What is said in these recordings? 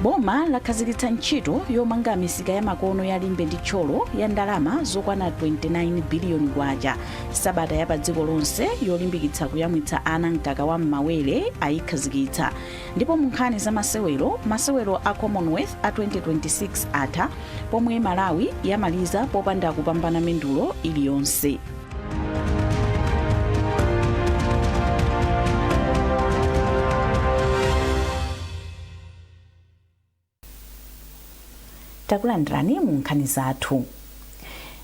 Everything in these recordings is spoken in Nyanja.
Boma lakhazikitsa ntchito yomanga misika ya makono ya limbe ndi tcholo ya ndalama zokwana 29 biliyoni kwacha. Sabata ya pa dziko lonse yolimbikitsa kuyamwitsa ana mkaka wa m'mawere ayikhazikitsa. Ndipo mu nkhani za masewero a Commonwealth a 2026 atha, pomwe Malawi yamaliza popanda kupambana mendulo iliyonse. Takulandirani mu nkhani zathu.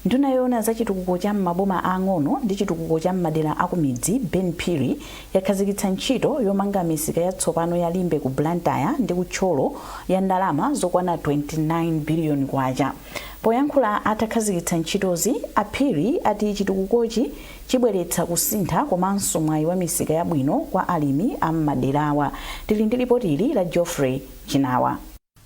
Nduna yoona za chitukuko cha maboma ang'ono ndi chitukuko cha madera akumidzi Ben Phiri yakhazikitsa ntchito yomanga misika yatsopano ya limbe ku Blantyre ndi kutcholo ya ndalama zokwana 29 biliyoni kwacha. Poyankhula atakhazikitsa ntchitozi, Phiri ati chitukukochi chibweretsa kusintha komanso mwayi wa misika yabwino kwa alimi a m'maderawa. Tili ndi ripoti la Geoffrey Chinawa.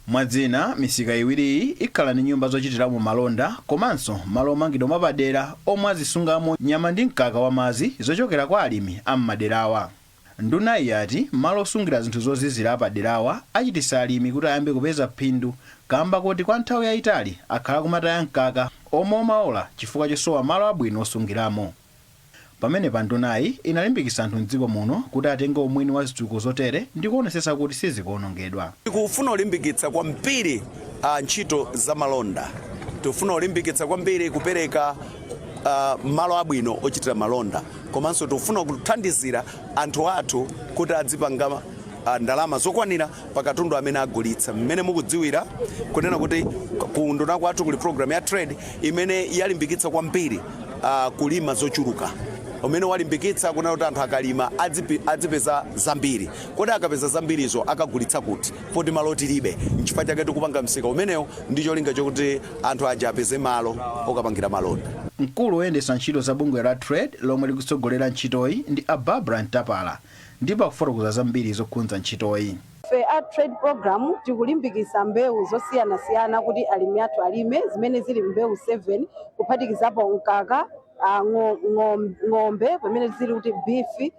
Mwadzina misika iwiri ikhala ndi nyumba zochitiramo malonda komanso malo omangidwa mwapadera omwe azisungamo nyama ndi mkaka wa madzi zochokera kwa alimi a m'maderawa. Nduna yati malo osungira zinthu zozizira apaderawa achititsa alimi kuti ayambe kupeza phindu kamba kuti kwa nthawi yayitali akhala kumataya mkaka omwe omaola chifukwa chosowa malo abwino osungiramo. Pamene pa ndunayi inalimbikitsa anthu m'dziko muno kuti atenge umwini wa zitukuko zotere ndi kuonetsetsa kuti sizikuonongedwa. Tikufuna kulimbikitsa kwambiri ntchito za malonda. Tikufuna kulimbikitsa kwambiri kupereka malo abwino ochitira malonda. Komanso tikufuna kuthandizira anthu athu kuti adzipanga ndalama zokwanira pakatundu amene agulitsa. Mmene mukudziwira kunena kuti ku nduna kwathu kuli program ya trade imene yalimbikitsa kwambiri kulima zochuluka. Umene walimbikitsa kuna kuti anthu akalima adzipeza zambiri. Kodi akapeza zambirizo akagulitsa kuti? Poti malo tilibe. N'chifukwa chake tikupanga msika umenewo ndi cholinga chokuti anthu aja apeze malo okapangira malonda. Mkulu woyendetsa ntchito za bungwe la trade lomwe likutsogolera ntchitoyi ndi Barbara Ntapala ndipo akufotokoza zambiri zokhudza ntchitoyi. A trade program tikulimbikitsa mbewu zosiyanasiyana kuti alimi athu alime zimene zili mbewu 7 kuphatikizapo mkaka, ng'ombe pamene zili kuti beef,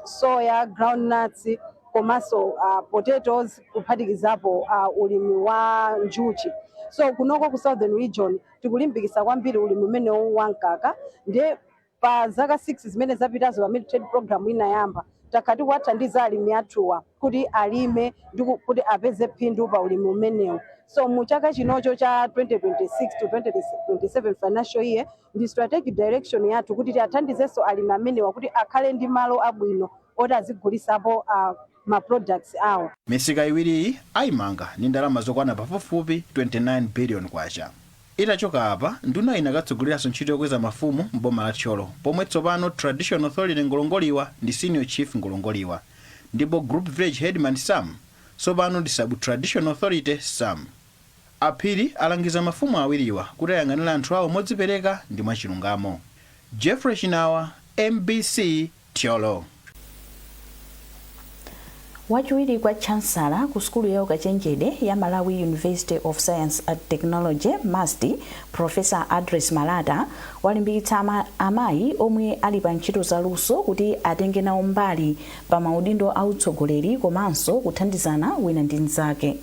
soya, groundnuts, komanso potatoes kuphatikizapo ulimi wa njuchi. So kunoko ku southern region tikulimbikitsa kwambiri ulimi umenewu wa mkaka. Ndiye pa zaka 6 zimene zapitazo pamene trade program inayamba takati kuwathandiza alimi athuwa kuti alime ndi kuti apeze phindu pa ulimi umenewu. So mu chaka chinocho cha 2026 to 2027 financial year ndi strategic direction yathu kuti tiathandizenso alimi amenewa kuti akhale ndi malo abwino oti azigulisapo ma products awo. Misika iwiri ayimanga ndi ndalama zokwana pafupifupi 29 billion kwacha. Itachoka apa, nduna inakatsogoleranso ntchito yokweza mafumu m'boma la Tcholo, pomwe tsopano Traditional Authority Ngolongoliwa ndi Senior Chief Ngolongoliwa, ndipo Group Village Headman Sam, tsopano ndi Sub Traditional Authority Sam. Phiri alangiza mafumu awiriwa kuti ayang'anire anthu awo modzipereka ndi mwachilungamo. Geoffrey Chinawa, MBC Tcholo. Wachiwiri kwa chancellor ku skulu ya ukachenjede ya Malawi University of Science and Technology MUST, Professor Address Malata walimbikitsa amayi omwe ali pa ntchito zaluso kuti atenge nawo mbali pa maudindo a utsogoleri komanso kuthandizana wina ndi mnzake.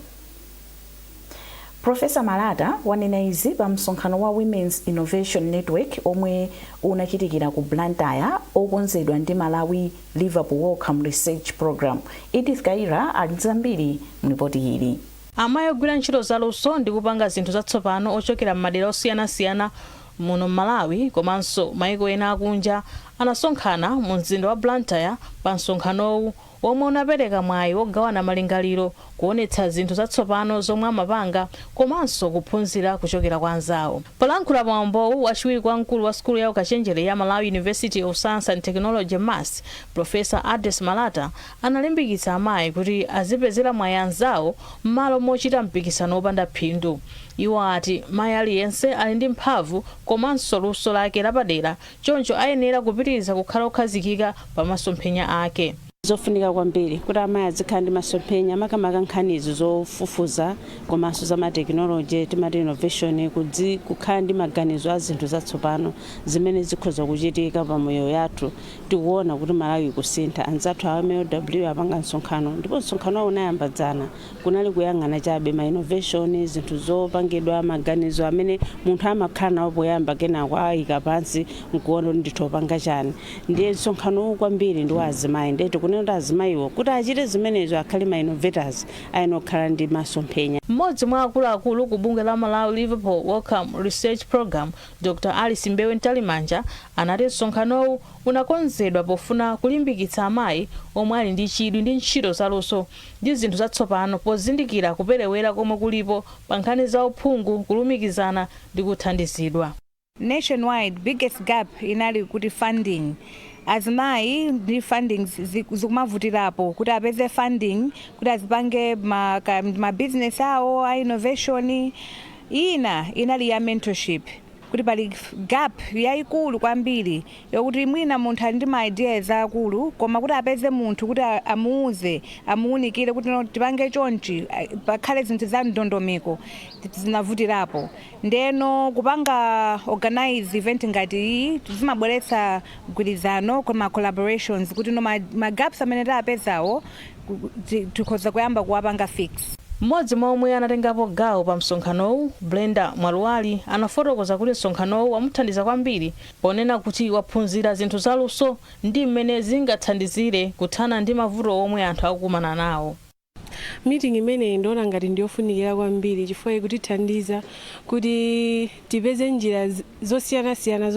Professor Malata wanena izi pa msonkhano wa Women's Innovation Network omwe unachitikira ku Blantyre okonzedwa ndi Malawi Liverpool Wellcome Research Program. Edith Kaira ali zambiri mripoti ili. Amayi ogwira ntchito zaluso ndi kupanga zinthu zatsopano ochokera m'madera osiyanasiyana muno Malawi komanso maiko ena akunja anasonkhana mu mzinda wa Blantyre pa msonkhanowu omwe unapereka mwayi wogawana malingaliro kuonetsa zinthu zatsopano zomwe amapanga komanso kuphunzira kuchokera kwa anzawo. Polankhula pamwambowu wachiwiri kwa mkulu wa skulu ya ukachenjede ya Malawi University of Science and Technology MUST, Professor Address Malata analimbikitsa amayi kuti azipezera mwayi anzawo m'malo mochita mpikisano opanda phindu. Iwo ati mayi aliyense ali ndi mphamvu komanso luso lake lapadera, choncho ayenera kupitiriza kukhala okhazikika pa masomphenya ake. zofunika kwambiri kuti amayi azikhala ndi masomphenya makamaka nkhanizo zofufuza komanso za matekinoloji timati innovation kukhala ndi maganizo a zinthu zatsopano zimene zikhoza kuchitika pamoyo yathu tikuona kuti Malawi kusintha. Anzathu a MLW apanga msonkhano ndipo msonkhano unayamba dzana kunali kuyang'ana chabe ma innovation zinthu zopangidwa maganizo amene munthu amakhala nawo poyamba kenako ayika pansi nkuona kuti ndithopanga chani. Ndiye msonkhano kwambiri ndi wa azimayi ndeti kunena azimayiwo kuti achite zimenezo akhale ma innovators ayinokhala ndi masomphenya. Mmodzi mwa akuluakulu ku bungwe la Malawi Liverpool Welcome Research Program Dr. Alice Mbewe Ntalimanja anati msonkhanowu unakonzedwa pofuna kulimbikitsa amayi omwe ali ndi chidwi ndi ntchito zaluso ndi zinthu zatsopano pozindikira kuperewera komwe kulipo pa nkhani za uphungu kulumikizana ndi kuthandizidwa. Nationwide biggest gap inali kuti funding. Azimayi ndi funding zikumavutirapo kuti apeze funding kuti azipange ma business awo a innovation. Ina inali ya mentorship kuti pali gap yayikulu kwambiri yokuti mwina munthu ali ndi ma ideas akulu koma kuti apeze munthu kuti amuunikire kuti tipange chonchi pakhale zinthu za ndondomeko zinavutirapo. Ndeno kupanga organize event ngati iyi zimabweretsa mgwirizano koma collaborations kuti ma gaps amene tapezawo tikhoza kuyamba kuwapanga fix. Mmodzi mwa omwe anatengapo gawo pa msonkhanowu Blenda Mwaluwali anafotokoza kuti msonkhanowu wamuthandiza kwambiri ponena kuti waphunzira zinthu zaluso ndi mmene zingathandizire kuthana ndi mavuto omwe anthu akukumana nawo. Meeting imene ndiona ngati ndiyofunikira kwambiri chifukwa kutithandiza kuti tipeze njira zosiyanasiyana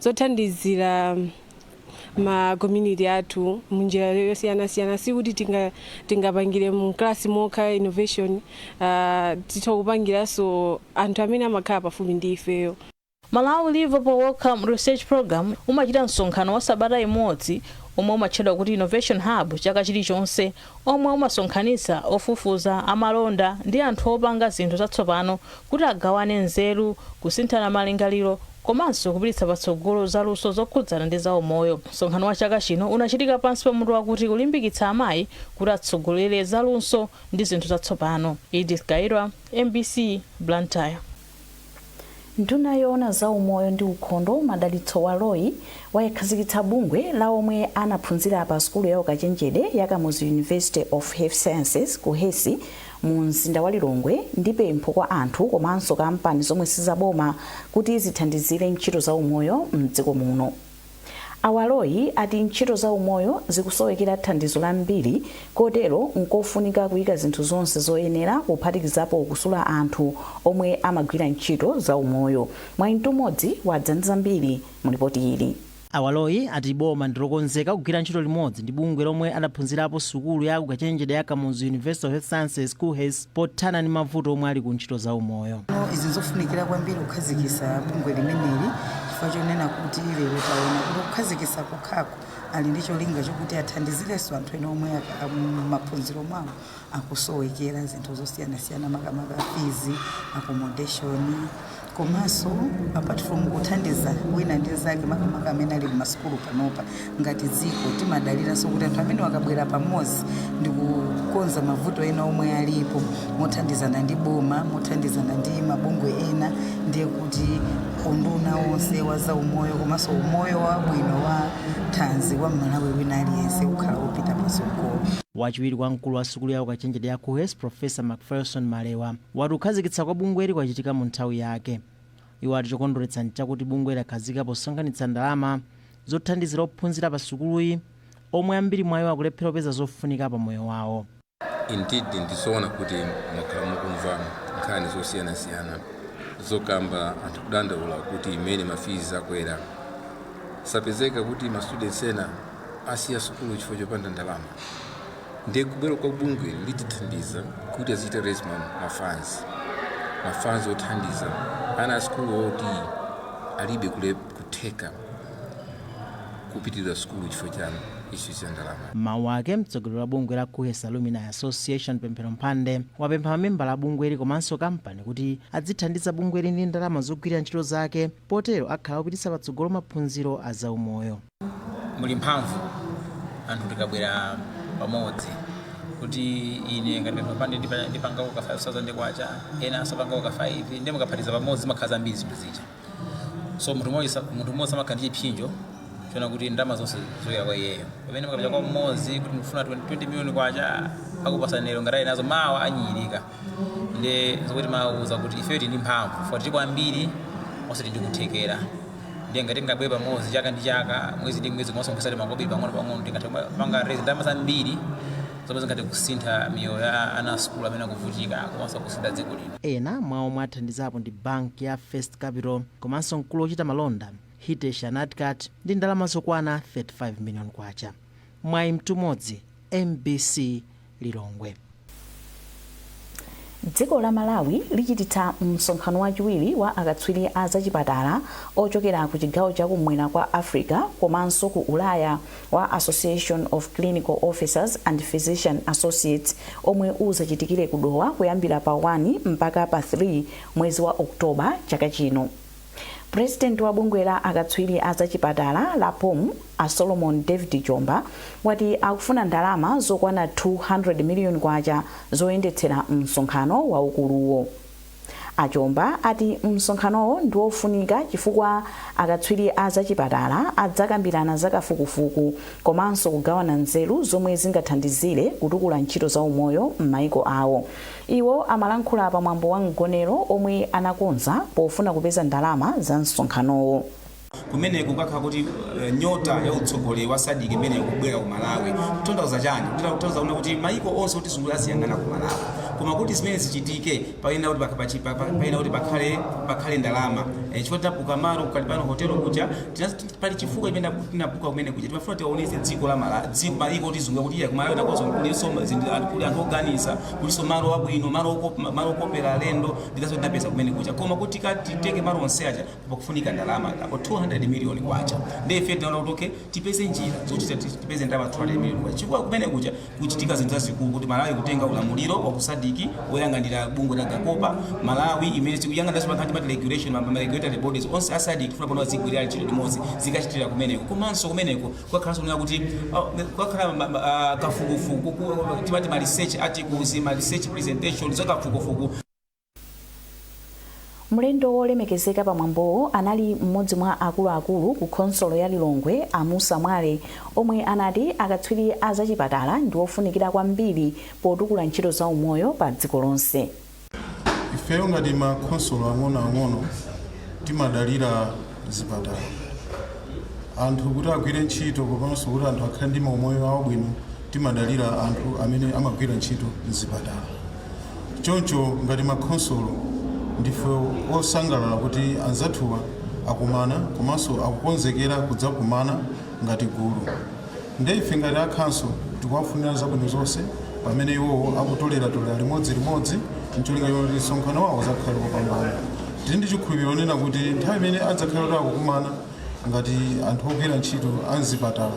zothandizira ma community athu munjira yosiyana sikuti tingapangire mu class mokha innovation titokupangiranso anthu amene amakhala pafupi ndi ifeyo. Malawi Liverpool Welcome Research Program umachita msonkhano wa sabata imodzi omwe umatchedwa kuti Innovation Hub chaka chilichonse omwe umasonkhanitsa ofufuza amalonda ndi anthu opanga zinthu zatsopano kuti agawane nzeru kusinthana malingaliro komanso kupititsa patsogolo zaluso zokhudzana ndi zaumoyo. Msonkhano wa chaka chino unachitika pansi pa mutu wakuti kulimbikitsa amayi kuti atsogolere zaluso ndi zinthu zatsopano. Edith Kairwa, MBC, Blantyre. Nduna yoona za umoyo ndi ukhondo Madalitso Waloi wayikhazikitsa bungwe la omwe anaphunzira pa skulu ya ukachenjede ya Kamuzu University of Health Sciences ku Hesi mu mzinda wa Lilongwe ndi pempho kwa anthu komanso kampani zomwe sizaboma kuti zithandizire ntchito za umoyo mdziko muno. Awaloi ati ntchito za umoyo zikusowekera thandizo lambiri kotero nkofunika kuyika zinthu zonse zoyenera kuphatikizapo kusula anthu omwe amagwira ntchito za umoyo. Mwayintu modzi wadzandiza mbiri mu ripoti ili. Awaloi ati boma ndilokonzeka kugwira ntchito limodzi ndi bungwe lomwe anaphunzirapo sukulu ya ukachenjede ya Kamuzu University of Health Sciences ku Hesi pothana ndi mavuto omwe ali ku ntchito za umoyo. Izi zofunikira kwambiri kukhazikitsa bungwe limeneli chifukwa chonena kuti lero taona kuti kukhazikitsa kukhako ali ndi cholinga chokuti athandizirenso anthu ena omwe maphunziro mwawo akusowekera zinthu zosiyanasiyana makamaka fees, accommodation komanso apart from kuthandiza wina ndi zake makamaka amene ali m'masukulu panopa ngati dziko timadaliranso kuti anthu amene wakabwera pamodzi ndi kukonza mavuto ena omwe alipo mothandizana ndi boma mothandizana ndi mabungwe ena ndiye kuti unduna wonse wa za umoyo komanso umoyo wabwino wa thanzi wa Malawi wina aliyense ukhala upita patsogolo. Wachiwiri kwa mkulu wa sukulu ya ukachenjede ya ku Hesi Professor Macpherson Malewa wati kukhazikitsa kwa bungweli kwachitika mu nthawi yake. Iwo ati chokondweretsa nchakuti bungwe lakhazika posonkhanitsa ndalama zothandizira ophunzira pa sukuluyi omwe ambiri mwa iwo akulephera kupeza zofunika pa moyo wawo. Indeed ndisoona kuti mwakhala mukumva nkhani zosiyanasiyana zokamba anthu kudandaula kuti imene mafizi akwera sapezeka kuti ma students ena asiya sukulu chifukwa chopanda ndalama. Ndiye kubwera kwa bungwe litithandiza kuti azite raise mafunds othandiza ana sukulu oti alibe kutheka kupitirira sukulu chifukwa cha issue za ndalama. Mawu ake mtsogoleri wa bungwe la ku Hesi Alumni Association Pemphero Mphande wapempha mamemba la bungweli komanso kampani kuti adzithandiza bungweli ndi ndalama zogwirira ntchito zake potero akhala kupititsa patsogolo maphunziro a zaumoyo. Muli mphamvu anthu tikabwera pamodzi kuti ine ngati mapande ndipangako ka 5,000 kwacha ena asapangako ka 5 ndi mukaphatiza pamodzi makhaza mbiri zinthu zija so munthu mmodzi amakhala ndi chipsinjo chona kuti ndalama zonse zoyera kwa iyeyo pamene mukapita kwa mmodzi kuti mufuna 20 million kwacha akupasa nero ngati nazo mawa anyiyirika ndi zokuti mauza kuti ife ndi mphamvu for tili kwambiri osati ndikuthekera ndiye ngati ngabwera pamodzi chaka ndi chaka mwezi ndi mwezi komanso kusati makobiri pang'ono tingati panga raise ndalama zambiri zomwe zingati kusintha miyoyo ya ana skulu amene akuvutika komanso kusintha dziko lino. Ena mwa omwe athandizapo ndi bank ya First Capital komanso mkulu ochita malonda Hitesh Anatkat ndi ndalama zokwana 35 million kwacha. Mwayi mtumodzi MBC Lilongwe. Dziko la Malawi lichititsa msonkhano wachiwiri wa akatswiri a zachipatala ochokera ku chigawo chakumwera kwa Africa komanso ku Ulaya wa Association of Clinical Officers and Physician Associates omwe uzachitikire kudowa kuyambira pa 1 mpaka pa 3 mwezi wa Oktoba chaka chino. President wa bungwe la akatswiri a zachipatala la POM a Solomon David Chomba wati akufuna ndalama zokwana 200 million kwacha zoyendetsera msonkhano waukuluwo. Achomba ati msonkhanowo ndi wofunika chifukwa akatswiri a zachipatala adzakambirana zakafukufuku komanso kugawana nzeru zomwe zingathandizire kutukula ntchito za umoyo m'mayiko awo. Iwo amalankhula pa mwambo wa mgonero omwe anakonza pofuna kupeza ndalama za msonkhanowo. Kumene kukakha kuti nyota ya utsogoleri wa SADC imene kubwera ku Malawi kutanthauza chani kutanthauza kuti mayiko onse kuti zungulira ziyang'ana ku Malawi koma kuti zimene zichitike paina kuti pakhale ndalama chifukwa tapuka malo kukalipano hotelo kuja pali chifukwa imene tinapuka kumene kuja timafuna tiwaonetse dziko la Malawi dziko mayiko kuti zungulira kuti ku Malawi nakonso kuliso kuli anthu oganiza kuliso malo abwino malo okopera alendo ndizazo tinapeza kumene kuja koma kuti titeke malo onse aja pakufunika ndalama apo 200 million kwacha ndiye tinaona kuti tipeze njira zokuti tipeze ndalama 200 million kwacha chifukwa kumene kuja kuchitika zinthu zazikulu kuti Malawi kutenga ulamuliro wa kuSADC woyang'anira bungwe la Gakopa Malawi imene tikuyang'anira sipakati regulation ma regulatory bodies onse a SADC kufuna pano zigwirira ntchito limodzi zikachitira kumeneko komanso kumeneko kwakhalanso kunena kuti kwakhala kafukufuku timati ma research articles ma research presentation zakafukufuku. Mlendo wolemekezeka pa mwambowo anali mmodzi mwa akuluakulu ku konsolo ya Lilongwe Amusa Mwale omwe anati akatswiri a zachipatala ndi ofunikira kwambiri potukula ntchito za umoyo pa dziko lonse. Ifeyo ngati ma konsolo ang'ono timadalira zipatala anthu kuti agwire ntchito komanso kuti anthu akhale ndi umoyo wawo bwino timadalira anthu amene amagwira ntchito mzipatala. Choncho ngati ma konsolo ndife osangalala kuti anzathuwa akumana komanso akukonzekera kudzakumana ngati gulu. Ndiye ife ngati akhanso tikuwafunira zabwino zonse pamene iwowo akutolera limodzi ncholinga choti msonkhano wawo uzakhale wopambana. Tili ndi chikhulupiriro chonena kuti nthawi imene adzakhale akukumana ngati anthu ogwira ntchito amzipatala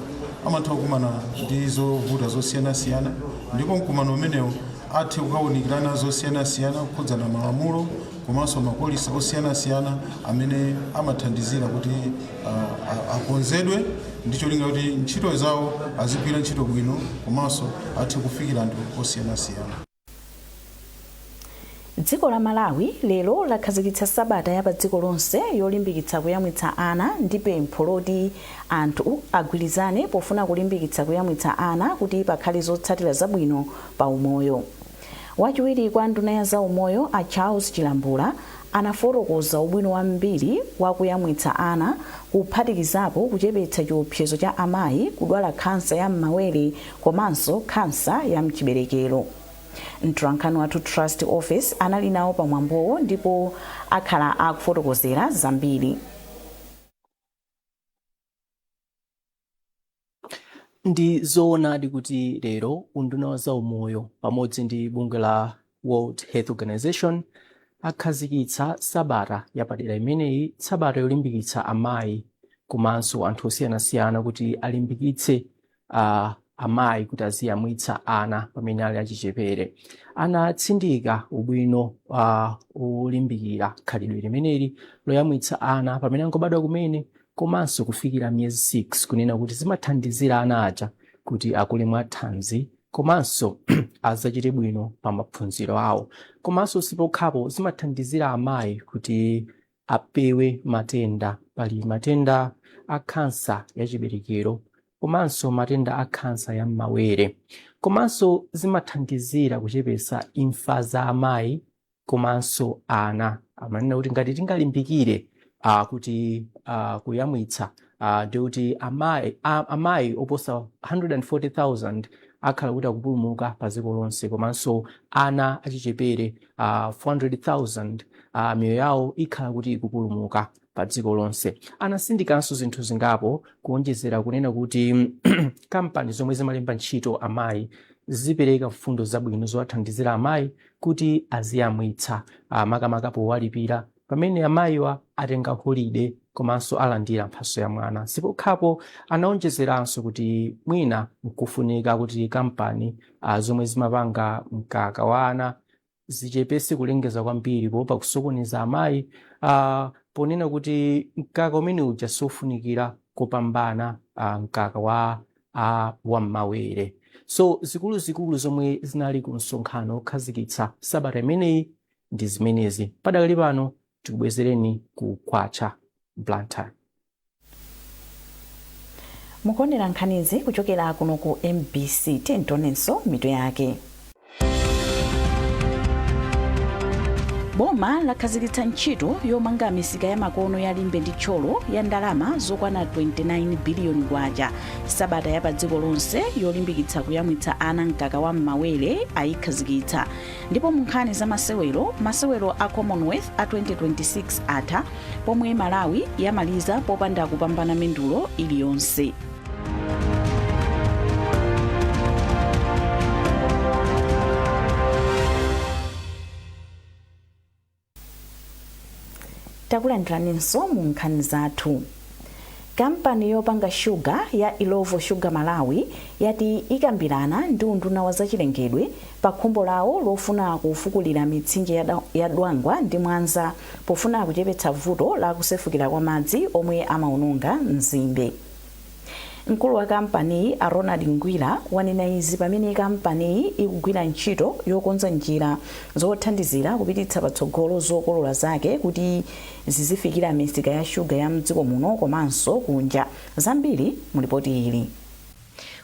amatha kukumana ndi zovuta zosiyanasiyana ndipo mkumano umenewo athe kukawunikirana zosiyanasiyana kukhudzana malamulo komanso mapolisi osiyanasiyana amene amathandizira kuti akonzedwe ndi cholinga kuti ntchito zawo azigwira ntchito bwino komanso athe kufikira anthu osiyanasiyana. Dziko la Malawi lero lakhazikitsa sabata ya pa dziko lonse yolimbikitsa kuyamwitsa ana ndi pempho loti anthu agwirizane pofuna kulimbikitsa kuyamwitsa ana kuti pakhale zotsatira zabwino pa umoyo. Wachiwiri kwa nduna ya za umoyo a Charles Chilambula anafotokoza ubwino wambiri wa kuyamwitsa ana kuphatikizapo kuchepetsa chiopsezo cha amayi kudwala khansa ya m'mawere komanso khansa ya mchiberekero. Mtolankhani wathu Trust Office anali nawo pa mwambowo ndipo akhala akufotokozera zambiri. Ndi zoonadi kuti lero unduna wa za umoyo pamodzi ndi bungwe la World Health Organization akhazikitsa sabata yapadera imeneyi sabata yolimbikitsa amayi komanso anthu osiyanasiyana kuti alimbikitse amayi kuti aziyamwitsa ana pamene ali achichepere. Anatsindika ubwino olimbikira khalidwe limeneli loyamwitsa ana pamene angobadwa kumene komanso kufikira miyezi 6 kunena kuti zimathandizira ana aja kuti akule mwathanzi komanso adzachite bwino pa maphunziro awo. Komanso sipokhapo zimathandizira amayi kuti apewe matenda. Pali matenda a khansa ya chiberekero komanso matenda a khansa ya m'mawere. Komanso zimathandizira kuchepesa imfa za amayi komanso ana. Amanena kuti ngati tingalimbikire kuti kuyamwitsa ndi kuti amayi oposa 140,000 akhala kuti akupulumuka pa dziko lonse, komanso ana achichepere 400,000 miyoyo yawo ikhala kuti ikupulumuka pa dziko lonse. Anasindikanso zinthu zingapo kuonjezera kunena kuti kampani zomwe zimalemba ntchito amayi zipereka mfundo zabwino zowathandizira amayi kuti aziyamwitsa makamaka powalipira pamene amayiwa atenga holiday komanso alandira mphaso ya mwana. Sipokhapo anaonjezeranso kuti mwina nkufunika kuti kampani zomwe zimapanga mkaka wa ana zichepese kulengeza kwambiri popa kusokoneza amayi ponena kuti mkaka umene uja sofunikira kopambana mkaka wa m'mawere. So zikuluzikulu zomwe zinali ku msonkhano okhazikitsa sabata imeneyi ndi zimenezi. Padakali pano tikubwezereni ku Kwacha Blantyre. Mukuonera nkhanizi kuchokera kuno ku MBC. Tentonenso mitu yake. Boma lakhazikitsa ntchito yomanga misika ya makono ya limbe ndi tcholo ya ndalama zokwana 29 biliyoni kwacha. Sabata ya pa dziko lonse yolimbikitsa kuyamwitsa ana mkaka wa m'mawere ayikhazikitsa. Ndipo mu nkhani za masewero a Commonwealth a 2026 atha pomwe Malawi yamaliza popanda kupambana mendulo iliyonse. Takulandiranso mu nkhani zathu. Kampani yopanga shuga ya Ilovo Sugar Malawi yati ikambirana ndi unduna wa zachilengedwe pa khumbo lawo lofuna kufukulira mitsinje ya Dwangwa ndi Mwanza pofuna kuchepetsa vuto la kusefukira kwa madzi omwe amaononga mzimbe. Mkulu wa kampani a Ronald Ngwira wanena izi pamene kampani ikugwira ntchito yokonza njira zothandizira kupititsa patsogolo zokolola zake kuti zizifikira misika ya shuga ya mdziko muno komanso kunja. Zambiri mu ripoti ili.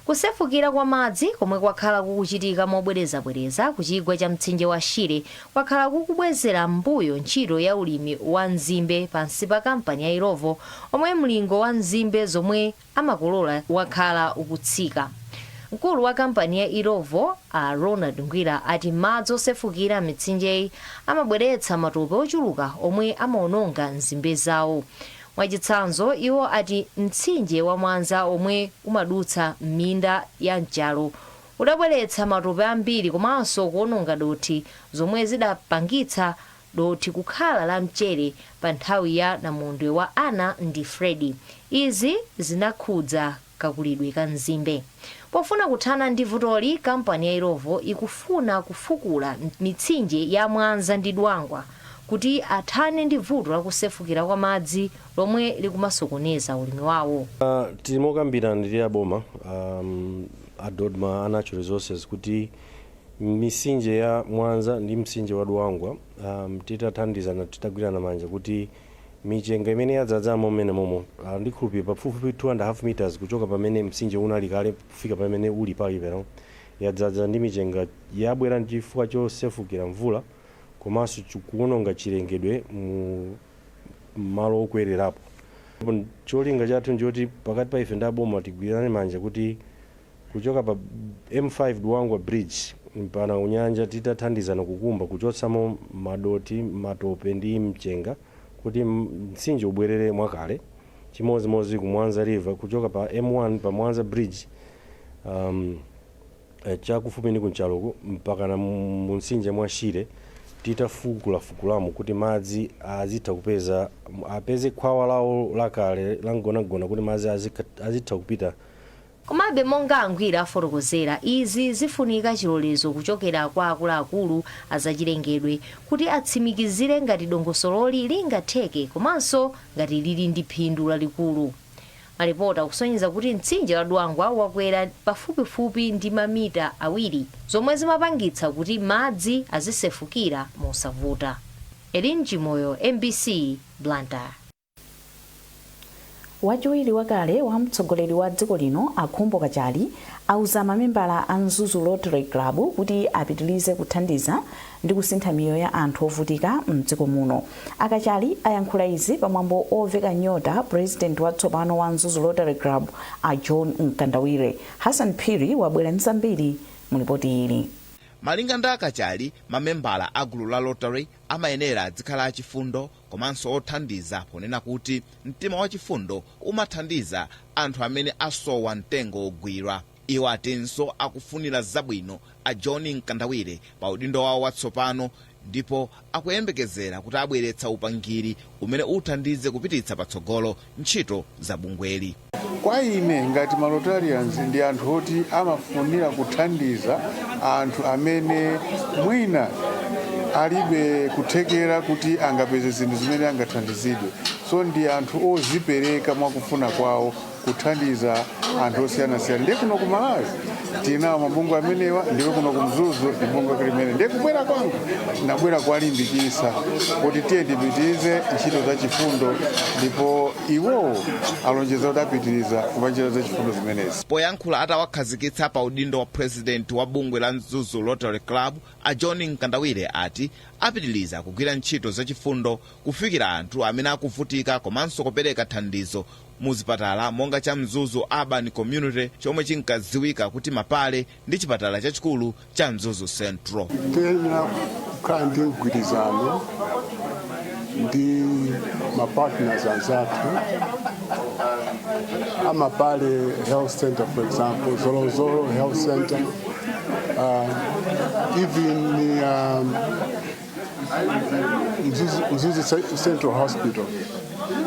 Kusefukira kwa madzi komwe kwakhala kukuchitika mobwerezabwereza ku chigwa cha mtsinje wa Shire kwakhala kukubwezera mbuyo ntchito ya ulimi wa nzimbe pansi pa kampani ya Ilovo omwe mlingo wa nzimbe zomwe amakolola wakhala ukutsika. Mkulu wa kampani ya Ilovo a Ronald Ngwira ati madzi osefukira mitsinjeyi amabweretsa matope ochuluka omwe amaononga nzimbe zawo. Mwachitsanzo iwo ati mtsinje wa Mwanza omwe umadutsa m'minda ya mchalo udabweretsa matope ambiri komanso kuononga dothi zomwe zidapangitsa dothi kukhala la mchere pa nthawi ya namondwe wa Ana ndi Fredi. Izi zinakhudza kakulidwe ka nzimbe. Pofuna kuthana ndi vutoli, kampani ya Ilovo ikufuna kufukula mitsinje ya Mwanza ndi Dwangwa kuti athane ndi vuto la kusefukira kwa madzi lomwe likumasokoneza ulimi wawo. Timokambirana ndi aboma adodma a natural resources kuti misinje ya Mwanza ndi msinje wa Dwangwa titathandizana titagwirana manja kuti michenga imene yadzadzamo mmene momo ndikhulupirira pafupifupi 2.5 meters kuchoka pamene msinje unali kale kufika pamene uli pali pano yadzadza ndi michenga yabwera ndi chifukwa chosefukira mvula komanso kuononga chilengedwe mu malo okwererapo. Cholinga chathu njoti pakati pa ife ndi aboma tigwirane manja kuti kuchoka pa M5 Dwangwa bridge mpana unyanja titathandizana kukumba kuchotsamo madoti matope ndi mchenga kuti mtsinje ubwerere mwakale chimozimozi ku Mwanza river kuchoka pa M1 pa Mwanza bridge chakufupi ndi kunchaloko mpaka na mtsinje mwa Shire titafukulamo kuti madzi azitha kupeza apeze khwawa lawo lakale langonagona kuti madzi azitha kupita. Komabe monga Ngwira afotokozera, izi zifunika chilolezo kuchokera kwa akuluakulu azachilengedwe kuti atsimikizire ngati dongosololi lingatheke komanso ngati lili ndi phindu lalikulu. malipota akusonyeza kuti mtsinje wa dwangwa wakwera pafupifupi ndi mamita 2 zomwe zimapangitsa kuti madzi azisefukira mosavuta. Elin Chimoyo, MBC, Blantyre. Wachiwiri wakale wa mtsogoleri wa dziko lino Akhumbo Kachali auza mamembala a Mzuzu Rotary Club kuti apitilize kuthandiza ndi kusintha miyoyo ya anthu ovutika mdziko muno. Akachali ayankhula izi pamwambo oveka nyota president watsopano wa Mzuzu Rotary Club a John Nkandawire. Hassan Phiri wabwera ndi zambiri mu ripoti ili. Malinga ndi Akachali, mamembala a gulu la Rotary amayenera adzikhala achifundo komanso othandiza ponena kuti mtima wa chifundo umathandiza anthu amene asowa mtengo ogwira. Iwo atinso akufunira zabwino a John Nkandawire pa udindo wawo watsopano ndipo akuyembekezera kuti abweretsa upangiri umene uthandize kupititsa patsogolo ntchito za bungweli. Kwa ine ngati ma Rotarians ndi anthu oti amafunira kuthandiza anthu amene mwina alibe kuthekera kuti angapeze zinthu zimene angathandizidwe. So ndi anthu ozipereka mwakufuna kwawo kuthandiza anthu osiyanasiyana. Ndiye kuno ku Malawi tinawo mabungwe amenewa, ndipo kuno ku Mzuzu ndi bungwe limene. Ndiye kubwera kwangu nabwera kuwalimbikitsa kuti tiye tipitirize ntchito za chifundo, ndipo iwo alonjeza kuti apitiriza kupanjira za chifundo zimenezi. Poyankhula atawakhazikitsa pa udindo wa president wa bungwe la Mzuzu Rotary Club a John Nkandawire ati apitiliza kugwira ntchito za chifundo kufikira anthu amene akuvutika komanso kupereka thandizo muzipatala monga cha Mzuzu Urban Community chomwe chinkadziwika kuti Mapale ndi chipatala chachikulu cha Mzuzu Central. Tena kukhala ndi mgwirizano ndi mapartners anzathu Mapale Health Center, for example, Zolozolo Health Center, even Mzuzu Central Hospital.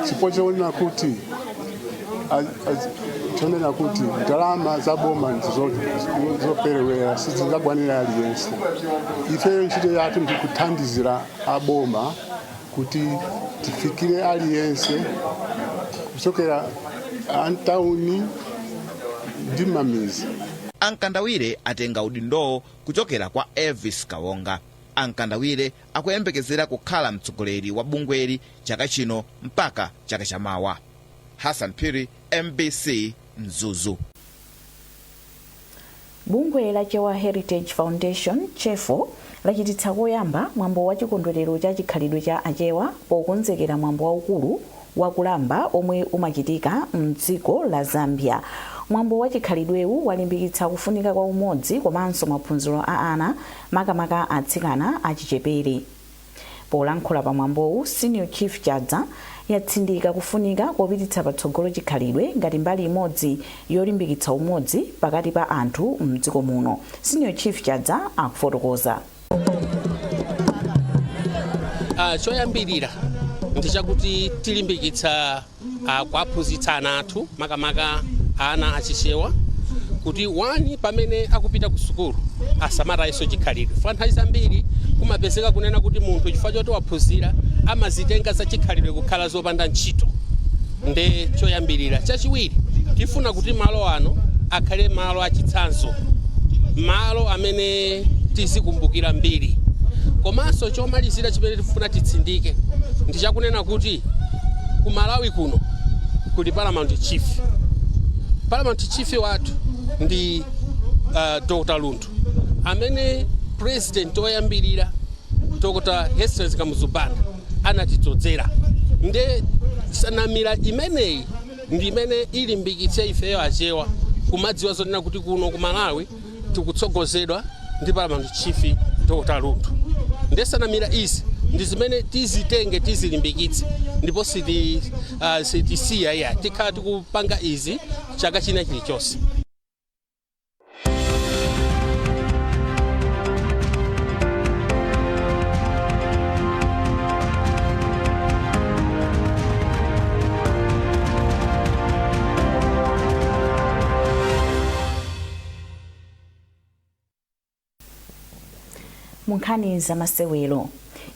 Sipochoona kuti chonena kuti ndalama za boma zoperewera sizingakwanira aliyense. Ifeyo ntchito yathu ndi kuthandizira aboma kuti tifikire aliyense kuchokera antauni ndi mamizi. Nkandawire atenga udindo kuchokera kwa Elvis Kawonga. Nkandawire akuyembekezera kukhala mtsogoleri wa bungweli chaka chino mpaka chaka chamawa. Hassan Phiri, MBC, Mzuzu. Bungwe la Chewa Heritage Foundation chefo lachititsa koyamba mwambo wa chikondwerero cha chikhalidwe cha achewa pokonzekera mwambo waukulu wakulamba omwe umachitika mdziko la Zambia. Mwambo wa chikhalidwewu walimbikitsa kufunika kwa umodzi komanso maphunziro a ana makamaka atsikana achichepere. Polankhula pa mwambowu, Senior Chief Chadza yatsindika kufunika kopititsa patsogolo chikhalidwe ngati mbali imodzi yolimbikitsa umodzi pakati pa anthu mdziko muno. Senior Chief Chadza akufotokoza. Choyambirira ndi chakuti tilimbikitsa kuphunzitsa ana athu makamaka ana achichewa kuti wani pamene akupita ku sukulu asamatayiso chikhalidwe. Nthawi zambiri kumapezeka kunena kuti munthu chifukwa choti waphunzira amazitenga za chikhalidwe kukhala zopanda ntchito. Nde choyambirira. Chachiwiri tifuna kuti malo ano akhale malo achitsanzo, malo amene tizikumbukira mbiri. Komanso chomalizira chimene tifuna titsindike ndi chakunena kuti ku Malawi kuno kuli Paramount Chief. Paramount Chief wathu ndi Dr. Lundu amene president oyambirira Dr. Hastings Kamuzubanda anatidzodzera. Nde sanamira imeneyi ndi imene ilimbikitsa ifeyo achewa kumadziwa zonena kuti kuno ku Malawi tikutsogozedwa ndi Paramount Chief Dr. Lundu. Nde sanamira izi ndi zimene tizitenge tizilimbikitse ndipo sitisiya ya tikhala tikupanga izi chaka china chilichonse. Munkhani za masewero.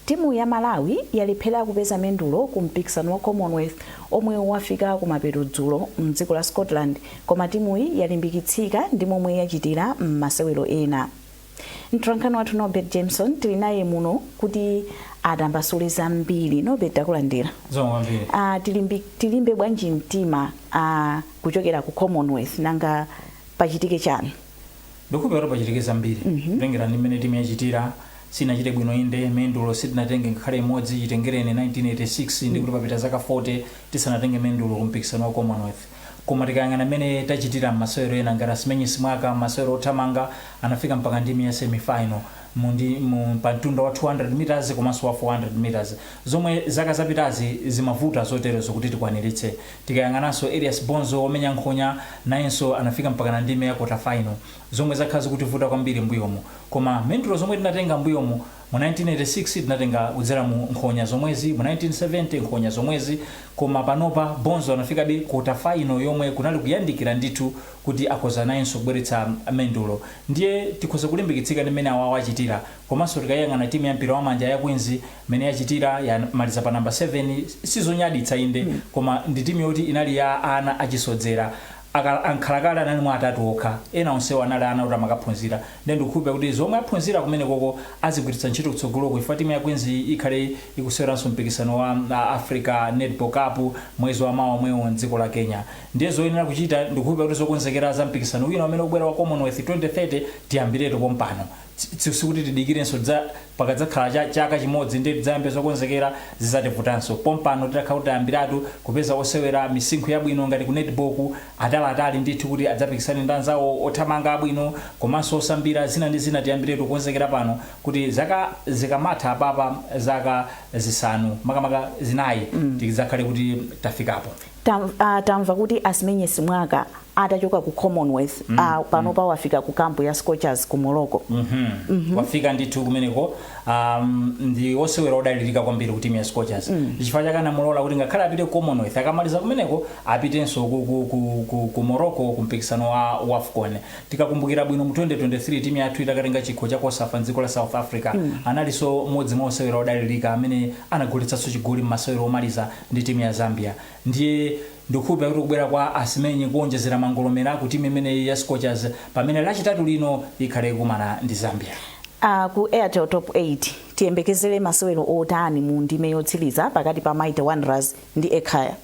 timu ya Malawi yalephera kupeza mendulo ku mpikisano wa Commonwealth omwe wafika kumapeto dzulo mdziko la Scotland, koma timuyi yalimbikitsika ndi momwe yachitira m'masewero ena. Mtolankhani wathu Norbert Jameson tili naye muno kuti atambasule zambiri. Norbert, takulandira. Tilimbe bwanji mtima kuchokera ku Commonwealth nanga pachitike chani? Ndikupera pachitike zambiri kulengera ndi mmene timu yachitira sinachite bwino inde mendulo sitinatenge ngakhale imodzi chitengereni 1986 ndi kuti papita zaka 40 tisanatenge mendulo ku mpikisano wa Commonwealth. Koma tikayang'ana mmene tachitira m'masewero ena ngati asimenyisi mwaka masewero othamanga anafika mpaka ndimi ya semi-final pa mtunda wa 200 meters komanso wa 400 meters zomwe zaka zapitazi zimavuta zotero zokuti tikwaniritse. Tikayang'ananso Elias Bonzo omenya nkhonya nayenso anafika mpaka na ndime ya quarter final zomwe zakhazi kutivuta kwambiri mbuyomo. Koma mendulo zomwe tinatenga mbuyomo mu 1986 tinatenga kudzera mu nkhonya zomwezi, mu 1970 nkhonya zomwezi, koma panopa Bonzo anafika bi quarter final yomwe kunali kuyandikira ndithu kuti akoza nayenso kubweretsa mendulo. Ndiye tikhoza kulimbikitsika ndi mmene awawa achitira. Komanso tikayang'ana timu ya mpira wa manja ya Queens mmene yachitira yamaliza pa namba 7 sizonyaditsa inde koma ndi timu yoti inali ya ana achisodzera. Ankhalakale anali mwa atatu okha, ena onsewo anali ana kuti amakaphunzira. Ndi ndikukhulupirira kuti zomwe aphunzira kumene koko azigwiritsa ntchito kutsogoloko ifa timu ya Queens ikhale ikuseweranso mpikisano wa Africa Netball Cup mwezi wa mawa omwewo mdziko la Kenya. Ndiye zoyenera kuchita ndikukhulupirira kuti zokonzekera za mpikisano wina umene ukubwera wa Commonwealth 2030 tiyambiretu pompano. Sikuti tidikirenso pakadzakhala chaka chimodzi ndi tidzayambe zokonzekera zizativutanso. Pompano titakhala kuti tayambiratu kupeza osewera misinkhu yabwino ngati ku netball atali ndithu kuti adzapikisane ndi anzawo othamanga abwino komanso osambira zina ndi zina tiyambiretu kukonzekera pano kuti zaka zikamatha apapa zaka zisanu makamaka zinayi tizakhale kuti tafikapo. Tamva kuti asimenyesi mwaka atachoka ku Commonwealth panopa wafika ku kampu ya Scorchers ku Morocco. Wafika ndithu kumeneko ndi osewera odalirika kwambiri ku timu ya Scorchers. Chifukwa chake anamulola kuti ngakhale apite ku Commonwealth akamaliza kumeneko apitenso ku Morocco ku mpikisano wa AFCON. Tikakumbukira bwino mu 2023 timu yathu itakatenga chikho cha kosafa mdziko la South Africa analinso mmodzi mwa osewera odalirika amene anagulitsanso chigoli m'masewero omaliza ndi timu ya Zambia. Ndiye ndikukhulupirira kuti kubwera kwa asimenyi kuonjezera mangolomera ku timu imene ya Scorchers pamene lachitatu lino ikhale kumana ndi Zambia. Ku Airtel Top 8 tiyembekezere masewero otani mu ndime yotsiriza pakati pa Mighty Wanderers ndi Ekhaya.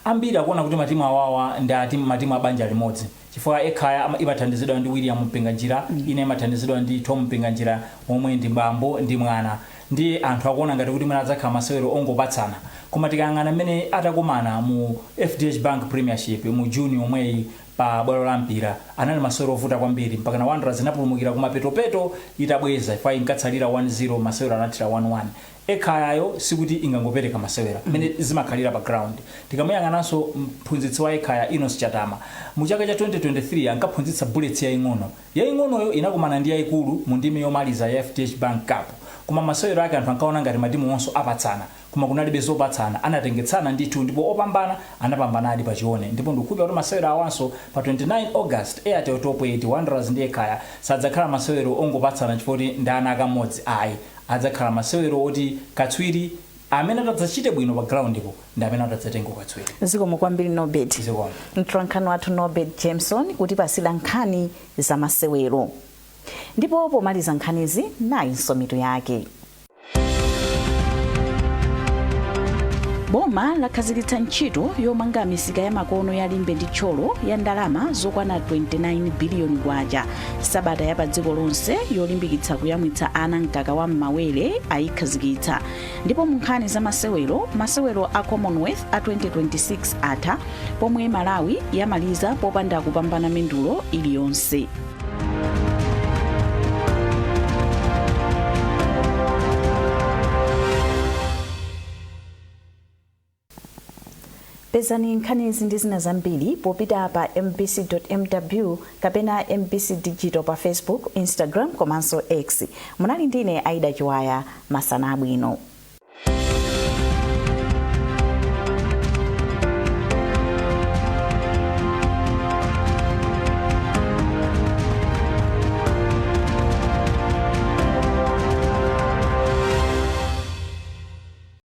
Ambiri akuona kuti matimu awawa ndi matimu abanja limodzi. Chifukwa Ekhaya imathandizidwa ndi William Mpinganjira, ine imathandizidwa ndi Tom Mpinganjira omwe ndi bambo ndi mwana. Ndi anthu akuona ngati kuti mwina adzakhala masewero ongopatsana. Koma tikayang'ana mmene atakumana mu FDH Bank Premiership mu Juni omweyi pa bwalo la mpira anali masewero ovuta kwambiri mpaka na Wanderers inapulumukira kumapetopeto itabweza ifa inkatsalira 1-0 masewero anathira 1-1. Ekhayayo sikuti ingangopereka masewera mmene zimakhalira pa ground. Tikamuyang'ananso mphunzitsi wa Ekhaya Inos Chatama mu chaka cha 2023 ankaphunzitsa Bullets yaing'onoyo inakumana ndi yayikulu mu ndime yomaliza ya FDH Bank Cup. Koma masewero ake anthu ankaona ngati matimu onso apatsana koma kunalibe zopatsana anatengetsana ndithu ndipo opambana anapambanadi pachione. Ndipo ndikukhulupirira kuti masewero awanso pa 29 August Airtel Top 8 Wanderers ndi Ekhaya sadzakhala masewero ongopatsana chifukwa ndi ana akamodzi ayi adzakhala masewero oti katswiri amene atadzachite bwino pa ground ipo ndi amene atadzatenga katswiri. Zikomo kwambiri Norbert. Mtolankhani wathu Norbert Jameson kuti pasila nkhani za masewero. Ndipo pomaliza nkhanizi nayinso mitu yake. Boma lakhazikitsa ntchito yomanga misika ya makono ya limbe ndi tcholo ya ndalama zokwana 29 biliyoni kwacha. Sabata ya pa dziko lonse yolimbikitsa kuyamwitsa ana mkaka wa m'mawere ayikhazikitsa. Ndipo mu nkhani za masewero a Commonwealth a 2026 atha pomwe Malawi yamaliza popanda kupambana mendulo iliyonse. Pezani nkhanizi ndi zina zambiri popita pa mbc.mw kapena mbc digital pa Facebook, Instagram komanso X. Munali ndine Aida Chiwaya, masana abwino.